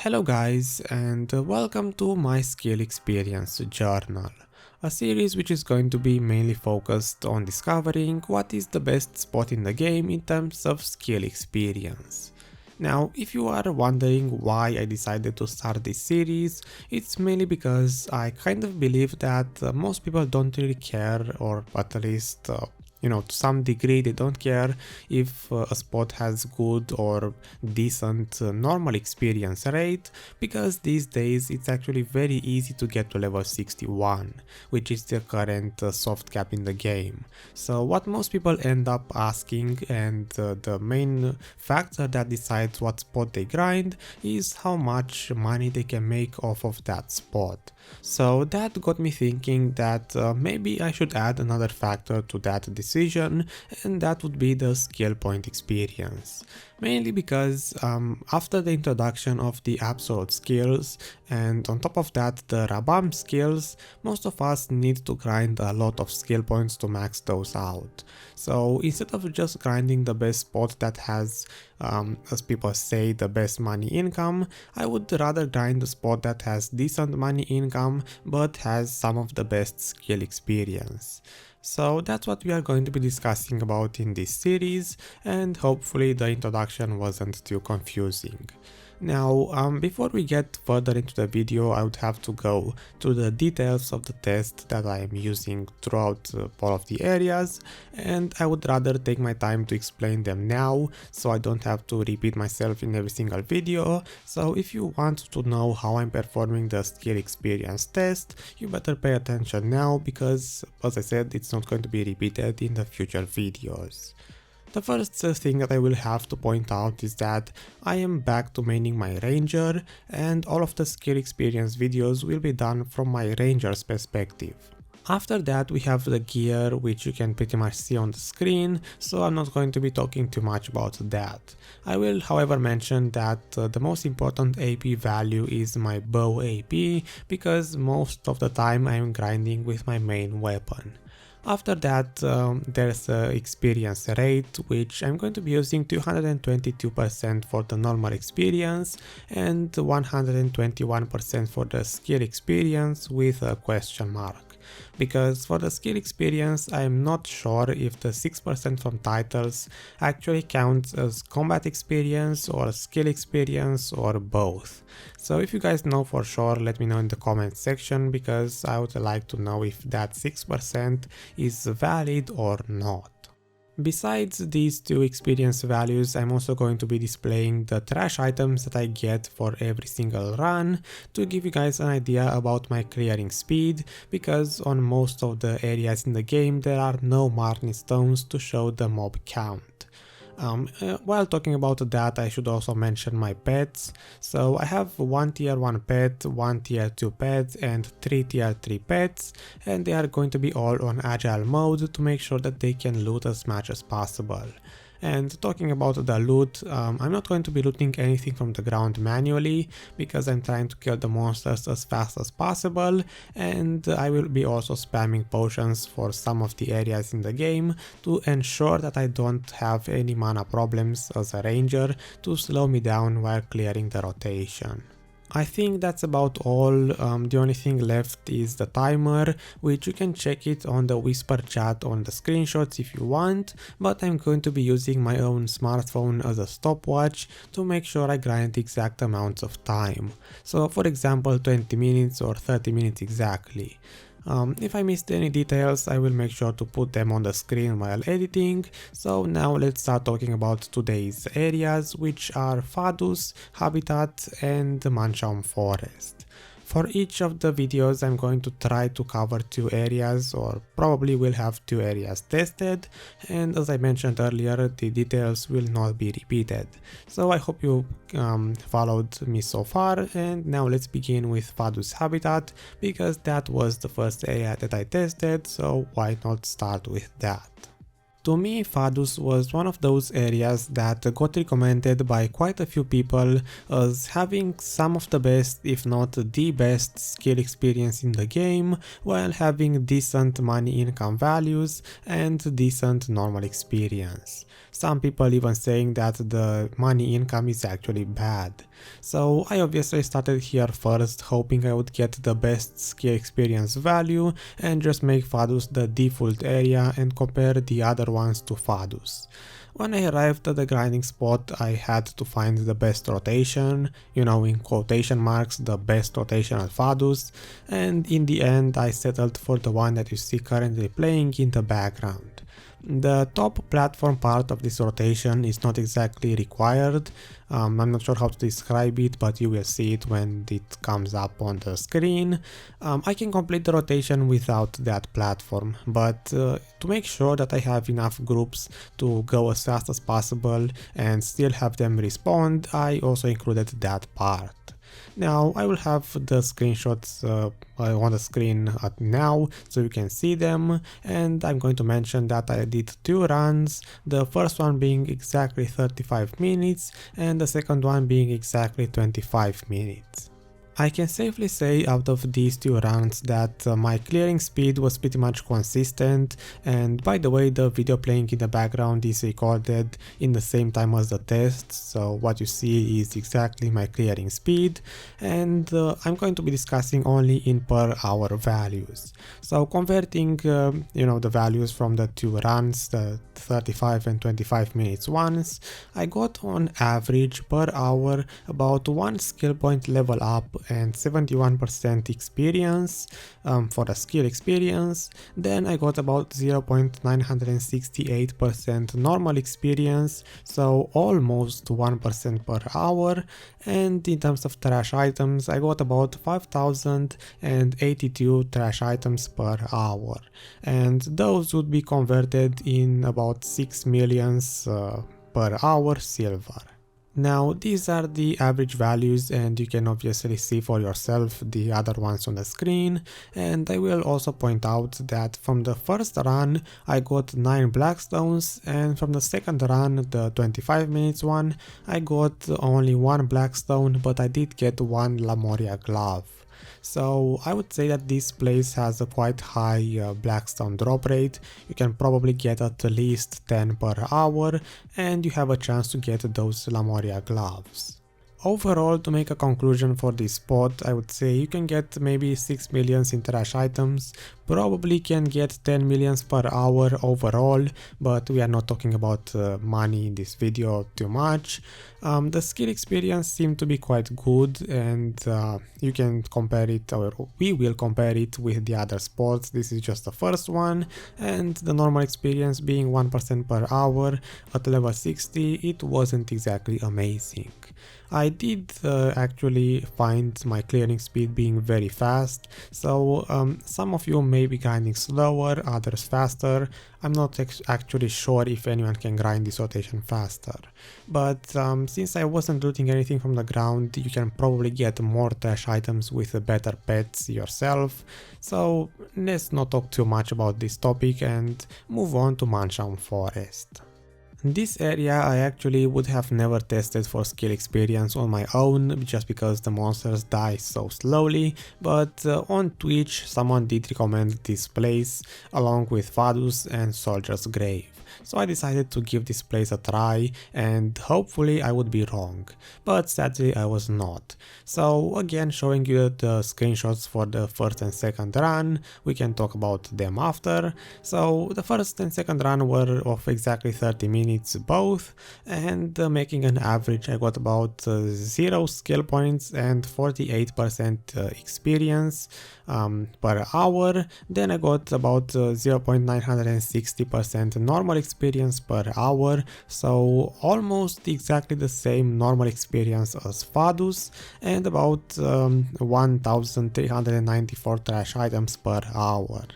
Hello guys, and welcome to my skill experience journal, a series which is going to be mainly focused on discovering what is the best spot in the game in terms of skill experience. Now, if you are wondering why I decided to start this series, it's mainly because I kind of believe that most people don't really care, or at least to some degree they don't care if a spot has good or decent normal experience rate, because these days it's actually very easy to get to level 61, which is the current soft cap in the game. So what most people end up asking, and the main factor that decides what spot they grind, is how much money they can make off of that spot. So that got me thinking that maybe I should add another factor to that decision, and that would be the skill point experience. Mainly because after the introduction of the absolute skills, and on top of that the Rabam skills, most of us need to grind a lot of skill points to max those out. So instead of just grinding the best spot that has, as people say, the best money income, I would rather grind the spot that has decent money income but has some of the best skill experience. So that's what we are going to be discussing about in this series, and hopefully the introduction wasn't too confusing. Now, before we get further into the video, I would have to go through the details of the test that I am using throughout all of the areas, and I would rather take my time to explain them now, so I don't have to repeat myself in every single video. So if you want to know how I'm performing the skill experience test, you better pay attention now, because as I said, it's not going to be repeated in the future videos. The first thing that I will have to point out is that I am back to maining my ranger, and all of the skill experience videos will be done from my ranger's perspective. After that we have the gear, which you can pretty much see on the screen, so I'm not going to be talking too much about that. I will however mention that the most important AP value is my bow AP, because most of the time I'm grinding with my main weapon. After that there's the experience rate, which I'm going to be using 222% for the normal experience and 121% for the skill experience with a question mark. Because for the skill experience I'm not sure if the 6% from titles actually counts as combat experience or skill experience or both. So if you guys know for sure, let me know in the comment section, because I would like to know if that 6% is valid or not. Besides these two experience values, I'm also going to be displaying the trash items that I get for every single run, to give you guys an idea about my clearing speed, because on most of the areas in the game there are no Marnie stones to show the mob count. While talking about that, I should also mention my pets. So I have 1 tier 1 pet, 1 tier 2 pet and 3 tier 3 pets, and they are going to be all on agile mode to make sure that they can loot as much as possible. And talking about the loot, I'm not going to be looting anything from the ground manually, because I'm trying to kill the monsters as fast as possible, and I will be also spamming potions for some of the areas in the game to ensure that I don't have any mana problems as a ranger to slow me down while clearing the rotation. I think that's about all. The only thing left is the timer, which you can check it on the whisper chat on the screenshots if you want, but I'm going to be using my own smartphone as a stopwatch to make sure I grind exact amounts of time. So for example 20 minutes or 30 minutes exactly. If I missed any details, I will make sure to put them on the screen while editing. So now let's start talking about today's areas, which are Fadus, Habitat and Manshaum Forest. For each of the videos I'm going to try to cover 2 areas, or probably will have 2 areas tested, and as I mentioned earlier, the details will not be repeated. So I hope you followed me so far, and now let's begin with Fadus Habitat, because that was the first area that I tested, so why not start with that. To me, Fadus was one of those areas that got recommended by quite a few people as having some of the best, if not the best, skill experience in the game, while having decent money income values and decent normal experience. Some people even saying that the money income is actually bad. So I obviously started here first, hoping I would get the best skill experience value and just make Fadus the default area and compare the other ones to Fadus. When I arrived at the grinding spot, I had to find the best rotation, you know, in quotation marks, the best rotation at Fadus, and in the end I settled for the one that you see currently playing in the background. The top platform part of this rotation is not exactly required. I'm not sure how to describe it, but you will see it when it comes up on the screen. I can complete the rotation without that platform, but to make sure that I have enough groups to go as fast as possible and still have them respond, I also included that part. Now I will have the screenshots on the screen now so you can see them, and I'm going to mention that I did 2 runs, the first one being exactly 35 minutes and the second one being exactly 25 minutes. I can safely say out of these 2 rounds that my clearing speed was pretty much consistent, and by the way, the video playing in the background is recorded in the same time as the test, so what you see is exactly my clearing speed, and I'm going to be discussing only in per hour values. So converting the values from the 2 runs, the 35 and 25 minutes ones, I got on average per hour about 1 skill point level up and 71% experience for the skill experience. Then I got about 0.968% normal experience, so almost 1% per hour, and in terms of trash items I got about 5082 trash items per hour, and those would be converted in about 6 millions per hour silver. Now these are the average values, and you can obviously see for yourself the other ones on the screen, and I will also point out that from the first run I got 9 blackstones, and from the second run, the 25 minutes one, I got only 1 blackstone, but I did get 1 Lamoria glove. So I would say that this place has a quite high blackstone drop rate. You can probably get at least 10 per hour, and you have a chance to get those Lamoria gloves. Overall, to make a conclusion for this spot, I would say you can get maybe 6 millions in trash items, probably can get 10 millions per hour overall, but we are not talking about money in this video too much. The skill experience seemed to be quite good, and you can compare it, or we will compare it with the other spots. This is just the first one, and the normal experience being 1% per hour at level 60, it wasn't exactly amazing. I did actually find my clearing speed being very fast, so some of you may be grinding slower, others faster. I'm not actually sure if anyone can grind this rotation faster, but since I wasn't looting anything from the ground, you can probably get more trash items with better pets yourself, so let's not talk too much about this topic and move on to Manshaum Forest. This area I actually would have never tested for skill experience on my own, just because the monsters die so slowly, but on Twitch someone did recommend this place along with Fadus and Soldier's Grave. So I decided to give this place a try, and hopefully I would be wrong, but sadly I was not. So again, showing you the screenshots for the first and second run, we can talk about them after. So the first and second run were of exactly 30 minutes both, and making an average I got about 0 skill points and 48% experience per hour. Then I got about 0.960% normal experience per hour, so almost exactly the same normal experience as Fadus, and about 1394 trash items per hour.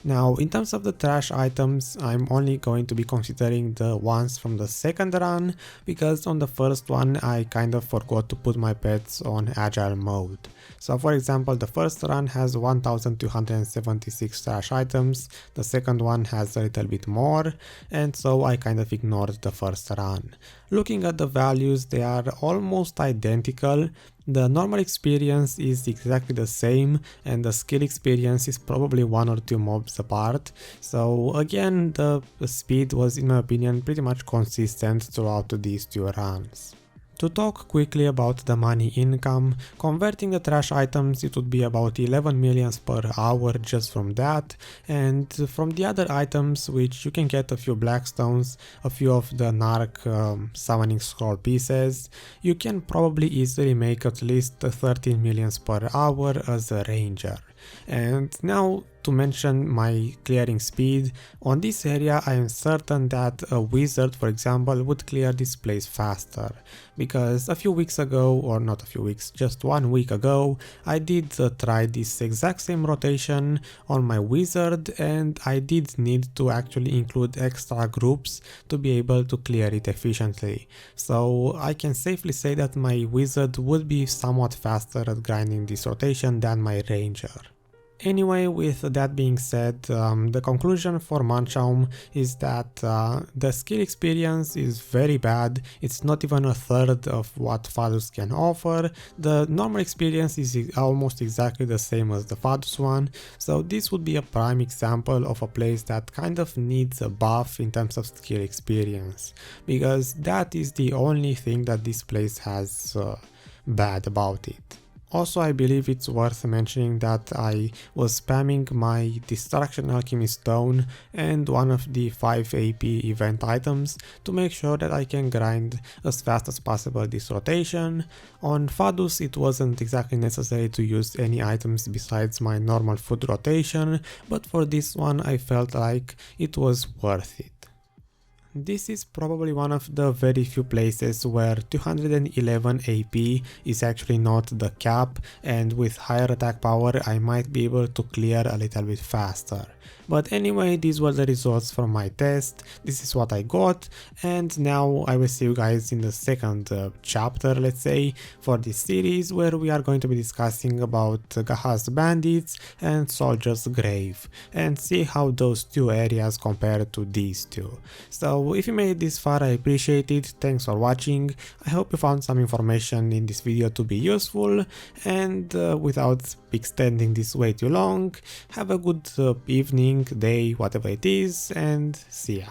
Now, in terms of the trash items, I'm only going to be considering the ones from the second run, because on the first one I kind of forgot to put my pets on agile mode. So for example, the first run has 1276 trash items, the second one has a little bit more, and so I kind of ignored the first run. Looking at the values, they are almost identical. The normal experience is exactly the same and the skill experience is probably 1 or 2 mobs apart. So again, the speed was, in my opinion, pretty much consistent throughout these 2 runs. To talk quickly about the money income, converting the trash items, it would be about 11 millions per hour just from that, and from the other items, which you can get a few blackstones, a few of the narc summoning scroll pieces, you can probably easily make at least 13 millions per hour as a ranger. And now, to mention my clearing speed, on this area I am certain that a wizard, for example, would clear this place faster, because a few weeks ago, or not a few weeks, just 1 week ago, I did try this exact same rotation on my wizard, and I did need to actually include extra groups to be able to clear it efficiently. So I can safely say that my wizard would be somewhat faster at grinding this rotation than my ranger. Anyway, with that being said, the conclusion for Manshaum is that the skill experience is very bad. It's not even a third of what Fadus can offer. The normal experience is almost exactly the same as the Fadus one, so this would be a prime example of a place that kind of needs a buff in terms of skill experience, because that is the only thing that this place has bad about it. Also, I believe it's worth mentioning that I was spamming my Distraction Alchemy Stone and one of the 5 AP event items to make sure that I can grind as fast as possible this rotation. On Fadus it wasn't exactly necessary to use any items besides my normal food rotation, but for this one I felt like it was worth it. This is probably one of the very few places where 211 AP is actually not the cap, and with higher attack power I might be able to clear a little bit faster. But anyway, these were the results from my test, this is what I got, and now I will see you guys in the second chapter, let's say, for this series, where we are going to be discussing about Gaha's Bandits and Soldier's Grave, and see how those 2 areas compare to these 2. So if you made it this far, I appreciate it, thanks for watching, I hope you found some information in this video to be useful, and without extending this way too long, have a good evening, day, whatever it is, and see ya.